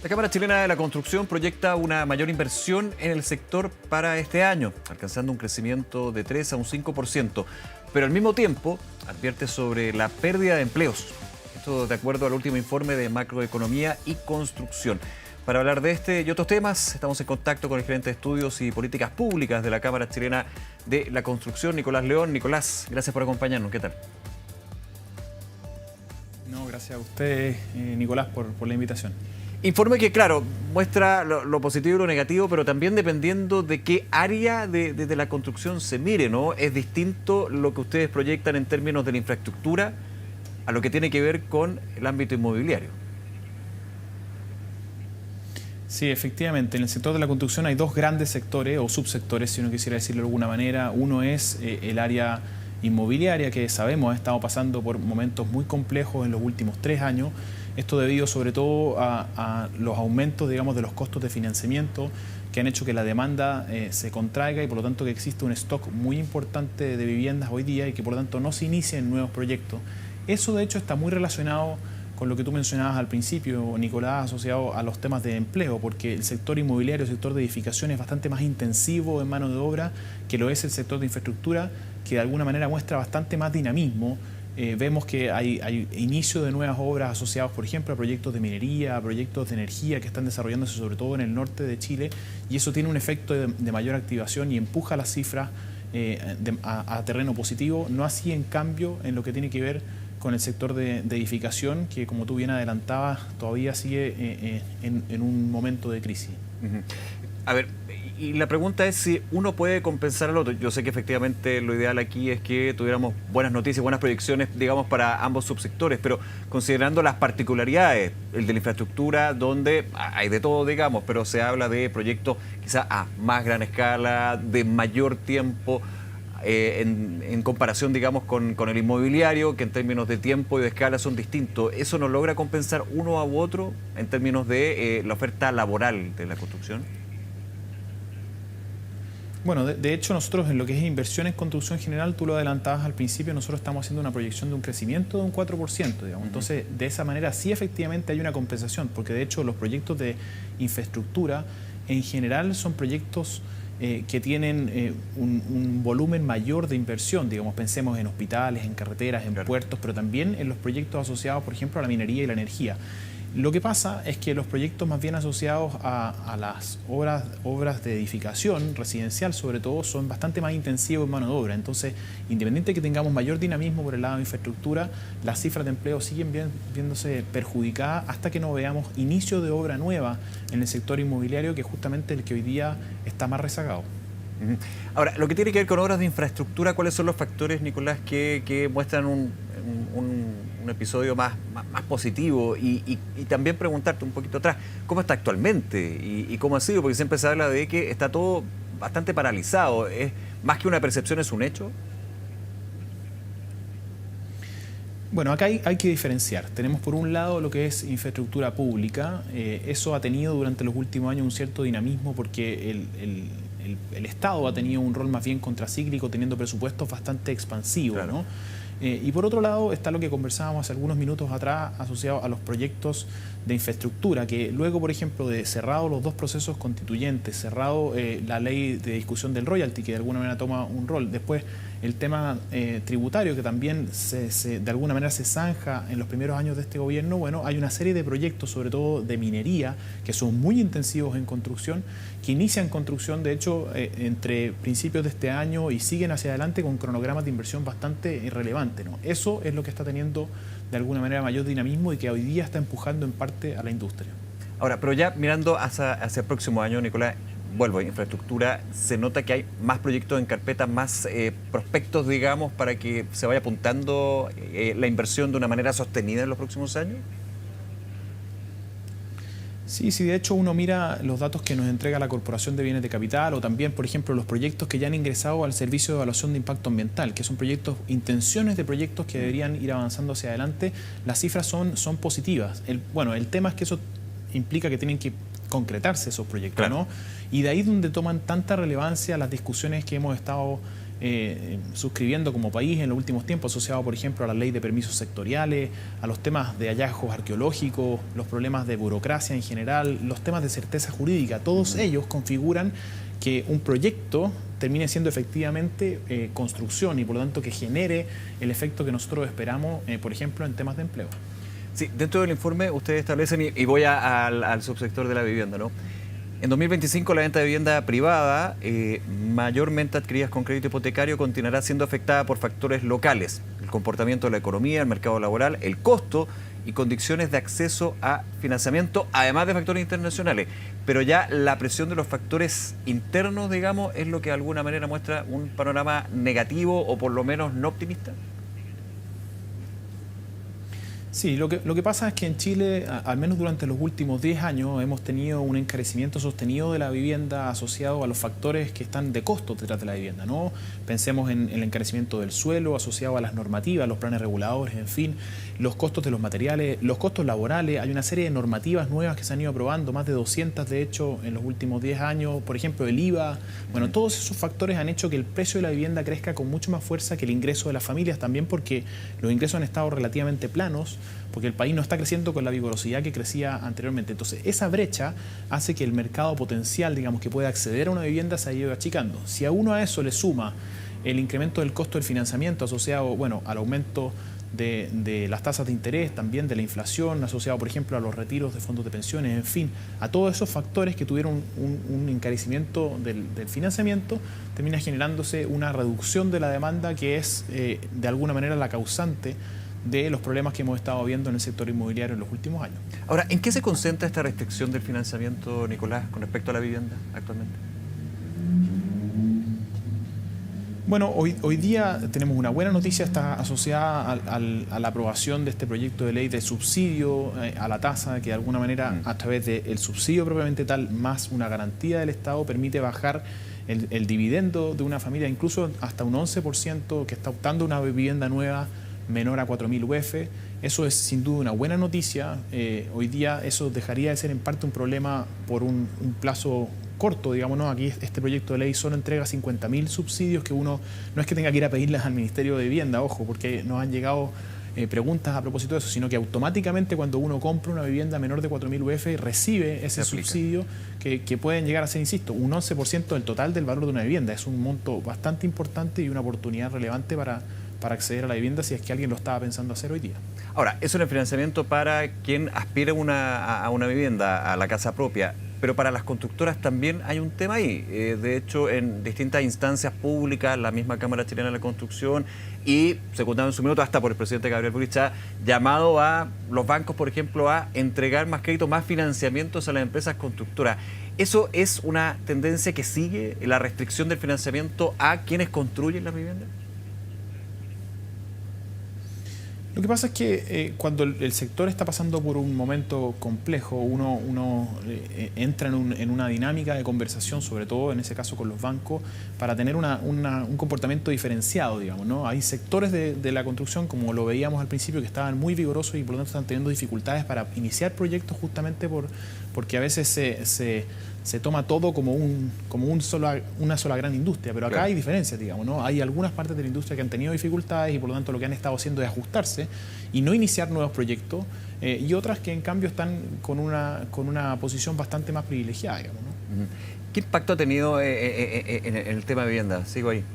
La Cámara Chilena de la Construcción proyecta una mayor inversión en el sector para este año, alcanzando un crecimiento de 3 a un 5%, pero al mismo tiempo advierte sobre la pérdida de empleos. Esto de acuerdo al último informe de macroeconomía y construcción. Para hablar de este y otros temas, estamos en contacto con el gerente de estudios y políticas públicas de la Cámara Chilena de la Construcción, Nicolás León. Nicolás, gracias por acompañarnos. ¿Qué tal? No, gracias a usted, Nicolás, por la invitación. Informe que, claro, muestra lo positivo y lo negativo, pero también dependiendo de qué área de la construcción se mire, ¿no? Es distinto lo que ustedes proyectan en términos de la infraestructura a lo que tiene que ver con el ámbito inmobiliario. Sí, efectivamente. En el sector de la construcción hay dos grandes sectores o subsectores, si uno quisiera decirlo de alguna manera. Uno es el área inmobiliaria, que sabemos ha estado pasando por momentos muy complejos en los últimos 3 años. Esto debido sobre todo a los aumentos, digamos, de los costos de financiamiento que han hecho que la demanda se contraiga y por lo tanto que existe un stock muy importante de viviendas hoy día y que por lo tanto no se inician nuevos proyectos. Eso de hecho está muy relacionado con lo que tú mencionabas al principio, Nicolás, asociado a los temas de empleo, porque el sector inmobiliario, el sector de edificación es bastante más intensivo en mano de obra que lo es el sector de infraestructura, que de alguna manera muestra bastante más dinamismo. Vemos que hay inicio de nuevas obras asociadas, por ejemplo, a proyectos de minería, a proyectos de energía que están desarrollándose sobre todo en el norte de Chile, y eso tiene un efecto de mayor activación y empuja las cifras a terreno positivo, no así en cambio en lo que tiene que ver con el sector de edificación, que como tú bien adelantabas, todavía sigue en un momento de crisis. A ver, y la pregunta es si uno puede compensar al otro. Yo sé que efectivamente lo ideal aquí es que tuviéramos buenas noticias, buenas proyecciones, digamos, para ambos subsectores, pero considerando las particularidades, el de la infraestructura, donde hay de todo, digamos, pero se habla de proyectos quizá a más gran escala, de mayor tiempo, en comparación, digamos, con el inmobiliario, que en términos de tiempo y de escala son distintos. ¿Eso no logra compensar uno a otro en términos de la oferta laboral de la construcción? Bueno, de hecho nosotros en lo que es inversión en construcción general, tú lo adelantabas al principio, nosotros estamos haciendo una proyección de un crecimiento de un 4%, digamos. Entonces, de esa manera sí efectivamente hay una compensación, porque de hecho los proyectos de infraestructura en general son proyectos que tienen un volumen mayor de inversión, digamos, pensemos en hospitales, en carreteras, en puertos, pero también en los proyectos asociados, por ejemplo, a la minería y la energía. Lo que pasa es que los proyectos más bien asociados a las obras de edificación residencial, sobre todo, son bastante más intensivos en mano de obra. Entonces, independiente de que tengamos mayor dinamismo por el lado de infraestructura, las cifras de empleo siguen viéndose perjudicadas hasta que no veamos inicio de obra nueva en el sector inmobiliario, que es justamente el que hoy día está más rezagado. Ahora, lo que tiene que ver con obras de infraestructura, ¿cuáles son los factores, Nicolás, que muestran un episodio más positivo? Y también preguntarte un poquito atrás, ¿cómo está actualmente y cómo ha sido? Porque siempre se habla de que está todo bastante paralizado. ¿Es más que una percepción, es un hecho? Bueno, acá hay que diferenciar. Tenemos por un lado lo que es infraestructura pública. Eso ha tenido durante los últimos años un cierto dinamismo porque el Estado ha tenido un rol más bien contracíclico, teniendo presupuestos bastante expansivos, claro, ¿no? Y por otro lado está lo que conversábamos hace algunos minutos atrás asociado a los proyectos de infraestructura, que luego, por ejemplo, de cerrado los dos procesos constituyentes, cerrado la ley de discusión del royalty, que de alguna manera toma un rol, después el tema tributario, que también de alguna manera se zanja en los primeros años de este gobierno. Bueno, hay una serie de proyectos, sobre todo de minería, que son muy intensivos en construcción, que inician construcción, de hecho, entre principios de este año y siguen hacia adelante con cronogramas de inversión bastante relevantes, ¿no? Eso es lo que está teniendo de alguna manera mayor dinamismo y que hoy día está empujando en parte a la industria. Ahora, pero ya mirando hacia el próximo año, Nicolás, vuelvo a infraestructura, se nota que hay más proyectos en carpeta, más prospectos, digamos, para que se vaya apuntando la inversión de una manera sostenida en los próximos años. Sí, de hecho uno mira los datos que nos entrega la Corporación de Bienes de Capital o también, por ejemplo, los proyectos que ya han ingresado al Servicio de Evaluación de Impacto Ambiental, que son proyectos, intenciones de proyectos que deberían ir avanzando hacia adelante, las cifras son positivas. El tema es que eso implica que tienen que concretarse esos proyectos, claro, ¿no? Y de ahí donde toman tanta relevancia las discusiones que hemos estado suscribiendo como país en los últimos tiempos, asociado, por ejemplo, a la ley de permisos sectoriales, a los temas de hallazgos arqueológicos, los problemas de burocracia en general, los temas de certeza jurídica. Todos ellos configuran que un proyecto termine siendo efectivamente construcción y por lo tanto que genere el efecto que nosotros esperamos, por ejemplo, en temas de empleo. Sí, dentro del informe ustedes establecen, y voy al subsector de la vivienda, ¿no? En 2025 la venta de vivienda privada, mayormente adquiridas con crédito hipotecario, continuará siendo afectada por factores locales, el comportamiento de la economía, el mercado laboral, el costo y condiciones de acceso a financiamiento, además de factores internacionales. Pero ya la presión de los factores internos, digamos, es lo que de alguna manera muestra un panorama negativo o por lo menos no optimista. Sí, lo que pasa es que en Chile, al menos durante los últimos 10 años, hemos tenido un encarecimiento sostenido de la vivienda asociado a los factores que están de costo detrás de la vivienda, ¿no? Pensemos en el encarecimiento del suelo asociado a las normativas, los planes reguladores, en fin, los costos de los materiales, los costos laborales. Hay una serie de normativas nuevas que se han ido aprobando, más de 200 de hecho en los últimos 10 años, por ejemplo el IVA. Bueno, todos esos factores han hecho que el precio de la vivienda crezca con mucho más fuerza que el ingreso de las familias, también porque los ingresos han estado relativamente planos, porque el país no está creciendo con la vigorosidad que crecía anteriormente. Entonces, esa brecha hace que el mercado potencial, digamos, que puede acceder a una vivienda se haya ido achicando. Si a uno a eso le suma el incremento del costo del financiamiento asociado, bueno, al aumento de las tasas de interés, también de la inflación, asociado, por ejemplo, a los retiros de fondos de pensiones, en fin, a todos esos factores que tuvieron un encarecimiento del financiamiento, termina generándose una reducción de la demanda que es, de alguna manera, la causante de los problemas que hemos estado viendo en el sector inmobiliario en los últimos años. Ahora, ¿en qué se concentra esta restricción del financiamiento, Nicolás, con respecto a la vivienda actualmente? Bueno, hoy día tenemos una buena noticia, está asociada a la aprobación de este proyecto de ley de subsidio a la tasa, que de alguna manera, a través del subsidio propiamente tal, más una garantía del Estado, permite bajar el dividendo de una familia, incluso hasta un 11% que está optando a una vivienda nueva menor a 4.000 UF. Eso es sin duda una buena noticia. Hoy día eso dejaría de ser en parte un problema por un plazo corto, digamos, ¿no? Aquí este proyecto de ley solo entrega 50.000 subsidios que uno no es que tenga que ir a pedirles al Ministerio de Vivienda, ojo, porque nos han llegado preguntas a propósito de eso, sino que automáticamente cuando uno compra una vivienda menor de 4.000 UF recibe ese subsidio que pueden llegar a ser, insisto, un 11% del total del valor de una vivienda. Es un monto bastante importante y una oportunidad relevante para acceder a la vivienda si es que alguien lo estaba pensando hacer hoy día. Ahora, eso es el financiamiento para quien aspire a una vivienda, a la casa propia, pero para las constructoras también hay un tema ahí. De hecho, en distintas instancias públicas, la misma Cámara Chilena de la Construcción y, secundado en su minuto hasta por el presidente Gabriel Boric, ha llamado a los bancos, por ejemplo, a entregar más créditos, más financiamientos a las empresas constructoras. ¿Eso es una tendencia que sigue, la restricción del financiamiento a quienes construyen las viviendas? Lo que pasa es que cuando el sector está pasando por un momento complejo, uno entra en una dinámica de conversación, sobre todo en ese caso con los bancos, para tener un comportamiento diferenciado, digamos, ¿no? Hay sectores de la construcción, como lo veíamos al principio, que estaban muy vigorosos y por lo tanto están teniendo dificultades para iniciar proyectos justamente porque a veces se toma todo como una sola gran industria, pero acá claro, hay diferencias, digamos, ¿no? Hay algunas partes de la industria que han tenido dificultades y por lo tanto lo que han estado haciendo es ajustarse y no iniciar nuevos proyectos, y otras que en cambio están con una posición bastante más privilegiada, digamos, ¿no? ¿Qué impacto ha tenido en el tema de vivienda? Sigo ahí.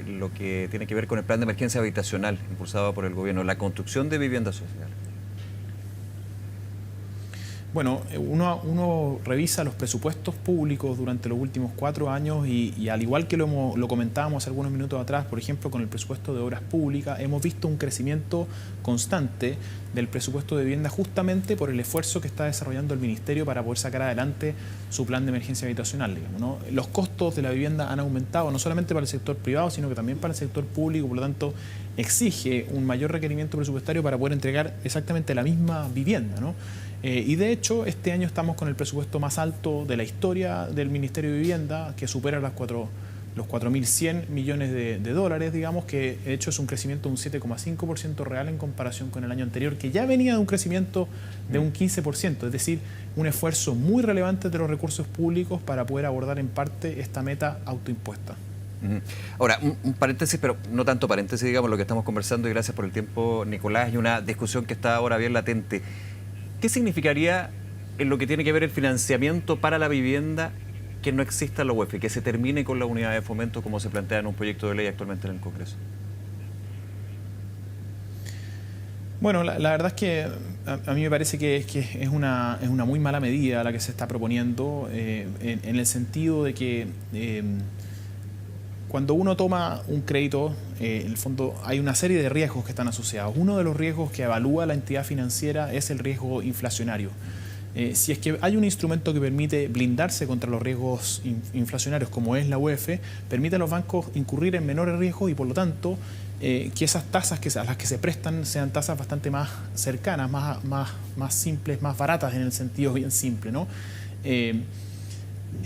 Lo que tiene que ver con el plan de emergencia habitacional impulsado por el gobierno, la construcción de vivienda social. Bueno, uno revisa los presupuestos públicos durante los últimos 4 años y al igual que lo comentábamos algunos minutos atrás, por ejemplo, con el presupuesto de obras públicas, hemos visto un crecimiento constante del presupuesto de vivienda justamente por el esfuerzo que está desarrollando el Ministerio para poder sacar adelante su plan de emergencia habitacional, digamos, ¿no? Los costos de la vivienda han aumentado, no solamente para el sector privado, sino que también para el sector público, por lo tanto, exige un mayor requerimiento presupuestario para poder entregar exactamente la misma vivienda, ¿no? Y de hecho, este año estamos con el presupuesto más alto de la historia del Ministerio de Vivienda, que supera los 4.100 millones de dólares, digamos, que de hecho es un crecimiento de un 7,5% real en comparación con el año anterior, que ya venía de un crecimiento de un 15%, es decir, un esfuerzo muy relevante de los recursos públicos para poder abordar en parte esta meta autoimpuesta. Ujú. Ahora, un paréntesis, pero no tanto paréntesis, digamos, lo que estamos conversando, y gracias por el tiempo, Nicolás, y una discusión que está ahora bien latente. ¿Qué significaría en lo que tiene que ver el financiamiento para la vivienda que no exista la UEF, que se termine con la unidad de fomento como se plantea en un proyecto de ley actualmente en el Congreso? Bueno, la verdad es que a mí me parece que es una muy mala medida la que se está proponiendo, en el sentido de que cuando uno toma un crédito, en el fondo hay una serie de riesgos que están asociados. Uno de los riesgos que evalúa la entidad financiera es el riesgo inflacionario. Si es que hay un instrumento que permite blindarse contra los riesgos inflacionarios, como es la UEF, permite a los bancos incurrir en menores riesgos y, por lo tanto, que esas tasas a las que se prestan sean tasas bastante más cercanas, más simples, más baratas en el sentido bien simple, ¿no?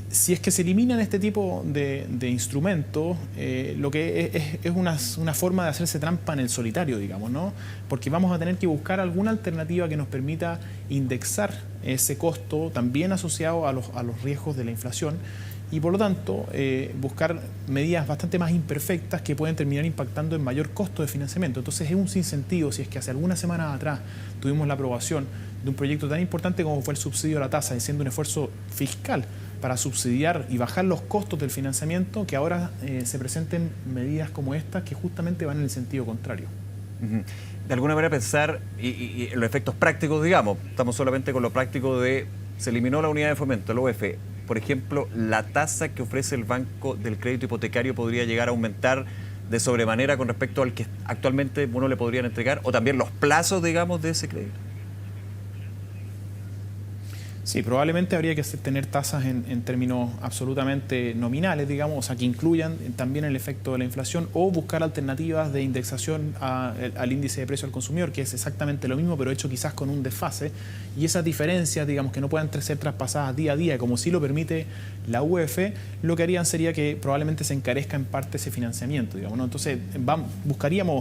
Si es que se eliminan este tipo de instrumentos, lo que es una forma de hacerse trampa en el solitario, digamos, ¿no? Porque vamos a tener que buscar alguna alternativa que nos permita indexar ese costo también asociado a los riesgos de la inflación y, por lo tanto, buscar medidas bastante más imperfectas que pueden terminar impactando en mayor costo de financiamiento. Entonces es un sinsentido si es que hace algunas semanas atrás tuvimos la aprobación de un proyecto tan importante como fue el subsidio a la tasa, siendo un esfuerzo fiscal para subsidiar y bajar los costos del financiamiento, que ahora se presenten medidas como estas que justamente van en el sentido contrario. De alguna manera pensar, y los efectos prácticos, digamos, estamos solamente con lo práctico de, se eliminó la unidad de fomento, la UEF, por ejemplo, la tasa que ofrece el Banco del Crédito Hipotecario podría llegar a aumentar de sobremanera con respecto al que actualmente uno le podrían entregar, o también los plazos, digamos, de ese crédito. Sí, probablemente habría que tener tasas en términos absolutamente nominales, digamos, o sea, que incluyan también el efecto de la inflación, o buscar alternativas de indexación al índice de precio al consumidor, que es exactamente lo mismo, pero hecho quizás con un desfase, y esas diferencias, digamos, que no puedan ser traspasadas día a día, como sí lo permite la UEF, lo que harían sería que probablemente se encarezca en parte ese financiamiento, digamos, ¿no? Entonces,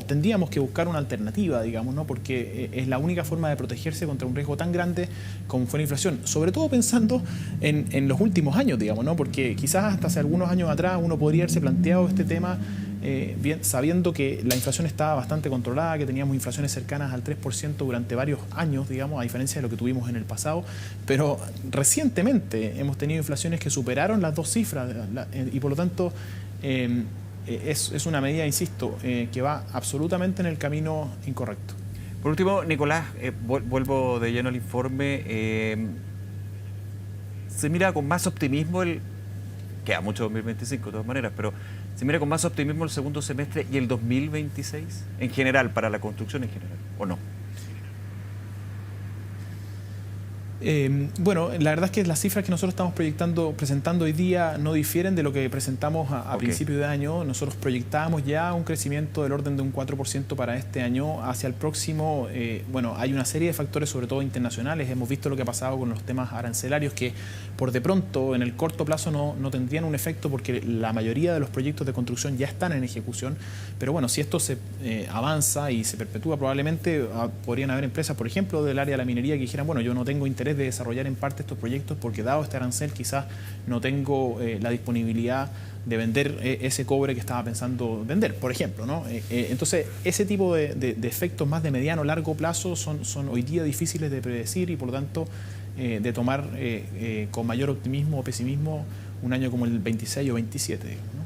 tendríamos que buscar una alternativa, digamos, ¿no? Porque es la única forma de protegerse contra un riesgo tan grande como fue la inflación, sobre todo pensando en los últimos años, digamos, ¿no? Porque quizás hasta hace algunos años atrás uno podría haberse planteado este tema bien, sabiendo que la inflación estaba bastante controlada, que teníamos inflaciones cercanas al 3% durante varios años, digamos, a diferencia de lo que tuvimos en el pasado, pero recientemente hemos tenido inflaciones que superaron las 2 cifras y por lo tanto es una medida, insisto, que va absolutamente en el camino incorrecto. Por último, Nicolás, vuelvo de lleno al informe. Se mira con más optimismo queda mucho 2025 de todas maneras, pero se mira con más optimismo el segundo semestre y el 2026 en general, para la construcción en general, ¿o no? Bueno, la verdad es que las cifras que nosotros estamos presentando hoy día no difieren de lo que presentamos a principio de año. Nosotros proyectábamos ya un crecimiento del orden de un 4% para este año. Hacia el próximo, bueno, hay una serie de factores, sobre todo internacionales. Hemos visto lo que ha pasado con los temas arancelarios, que por de pronto en el corto plazo no tendrían un efecto porque la mayoría de los proyectos de construcción ya están en ejecución. Pero bueno, si esto se avanza y se perpetúa, probablemente podrían haber empresas, por ejemplo, del área de la minería, que dijeran, bueno, yo no tengo interés de desarrollar en parte estos proyectos porque dado este arancel quizás no tengo la disponibilidad de vender ese cobre que estaba pensando vender, por ejemplo, ¿no? Entonces, ese tipo de efectos más de mediano o largo plazo son hoy día difíciles de predecir y por lo tanto de tomar con mayor optimismo o pesimismo un año como el 26 o 27, digamos, ¿no?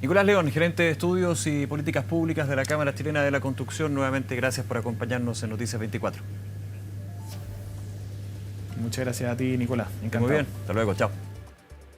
Nicolás León, gerente de Estudios y Políticas Públicas de la Cámara Chilena de la Construcción, nuevamente gracias por acompañarnos en Noticias 24. Muchas gracias a ti, Nicolás. Encantado. Muy bien, hasta luego, chao.